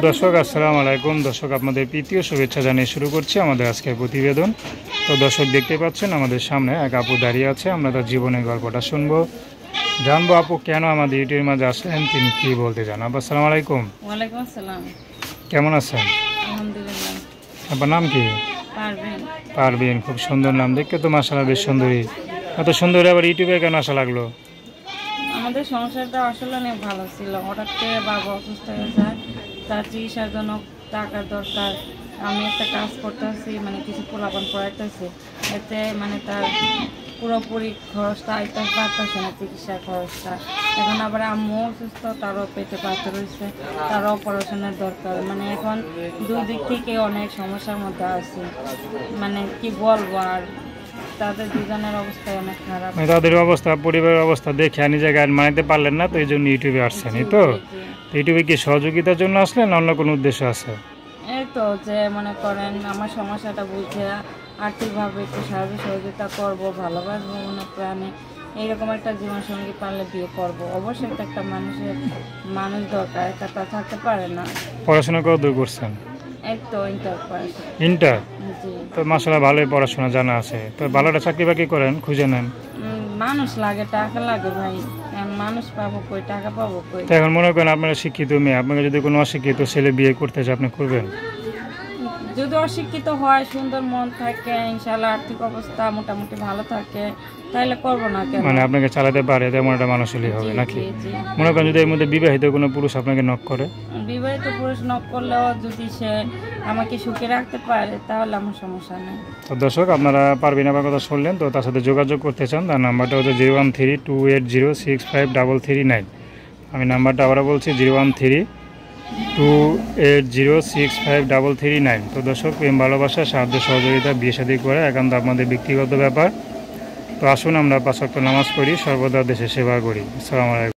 দর্শক আসসালামু আলাইকুম। দর্শক আপনাদের প্রীতীয় শুভেচ্ছা জানিয়ে শুরু করছি আমাদের আজকের প্রতিবেদন। তো দর্শক দেখতে পাচ্ছেন আমাদের সামনে এক আপু দাঁড়িয়ে আছে, আমরা তার জীবনের গল্পটা শুনবো, জানবো আপু কেন আমাদের ইউটিউবের মাঝে আসলেন, তিনি কি বলতে চান। আপু আসসালামু আলাইকুম। ওয়ালাইকুম আসসালাম। কেমন আছেন? আলহামদুলিল্লাহ। আপনার নাম কি? পারবেন। পারবেন, খুব সুন্দর নাম, দেখতে তো মাশাআল্লাহ বেশ সুন্দরী। এত সুন্দরী আবার ইউটিউবে কেন আসা লাগলো? আমাদের সংসারটা আসলে অনেক ভালো ছিল, হঠাৎ করে বাবা অসুস্থ হয়ে যায়, তার চিকিৎসার জন্য টাকার দরকার। আমি একটা কাজ করতেছি, মানে কিছু পোলাপান পড়াইতেছি, এতে মানে তার পুরোপুরি খরচটা আইতে পারতেছে না, চিকিৎসার খরচটা। এখন আবার আম্মু অসুস্থ, তারও পেটে পাথর হয়েছে, তারও অপারেশনের দরকার। মানে এখন দুই দিক থেকে অনেক সমস্যার মধ্যে আছি, মানে কি বলবো আর। তাদের দুজনের অবস্থা অনেক খারাপ। তাদের অবস্থা, পরিবারের অবস্থা দেখে নিজে গান মানাতে পারলেন না, তো এই জন্য ইউটিউবে আসছেন। এই তো ইউটিউবে কি সহযোগিতার জন্য আসলেন না অন্য কোনো উদ্দেশ্য আছে? এই তো যে মনে করেন আমার সমস্যাটা বুঝে আর্থিকভাবে একটু সাহায্য সহযোগিতা করবো, ভালোবাসবো মনে প্রাণে, এইরকম একটা জীবনসঙ্গী পারলে বিয়ে করবো। অবশ্যই তো একটা মানুষ দরকার, একা তা থাকতে পারে না। পড়াশোনা কত দূর করছেন? এই তো ইন্টার পাস। ইন্টার? জি। তো মাশাআল্লাহ ভালোই পড়াশোনা জানা আছে, তো ভালো একটা চাকরি বাকরি করেন, খুঁজে নেন। মানুষ লাগে, টাকা লাগে ভাই, মানুষ পাবো কই, টাকা পাবো কই। তো এখন মনে করেন আপনারা শিক্ষিত মেয়ে, আপনাকে যদি কোনো অশিক্ষিত ছেলে বিয়ে করতে চায়, আপনি করবেন? যদি অশিক্ষিত হয়, সুন্দর মন থাকে, ইনশাআল্লাহ আর্থিক অবস্থা মোটামুটি ভালো থাকে, তাহলে করবো না কেন। মানে আপনাকে চালাতে পারে তেমন একটা মানুষ হলেই হবে নাকি? মনে করেন যদি এর মধ্যে বিবাহিত কোনো পুরুষ আপনাকে নক করে? বিবাহিত পুরুষ নক করলেও যদি সে আমাকে সুখে রাখতে পারে তাহলে আমার সমস্যা নেই। তো দর্শক আপনারা পারবেন আমার কথা শুনলেন, তো তার সাথে যোগাযোগ করতে চান, তার নাম্বারটা হচ্ছে 01328065339। আমি নাম্বারটা আবারও বলছি 01328065339। তো দর্শক, প্রেম ভালোবাসা সাহায্য সহযোগিতা বিয়ে শাদী করে একান্ত আপনাদের ব্যক্তিগত ব্যাপার। তো আসুন আমরা 5 ওয়াক্ত নামাজ পড়ি, সর্বদা দেশের সেবা করি। আসসালামু আলাইকুম।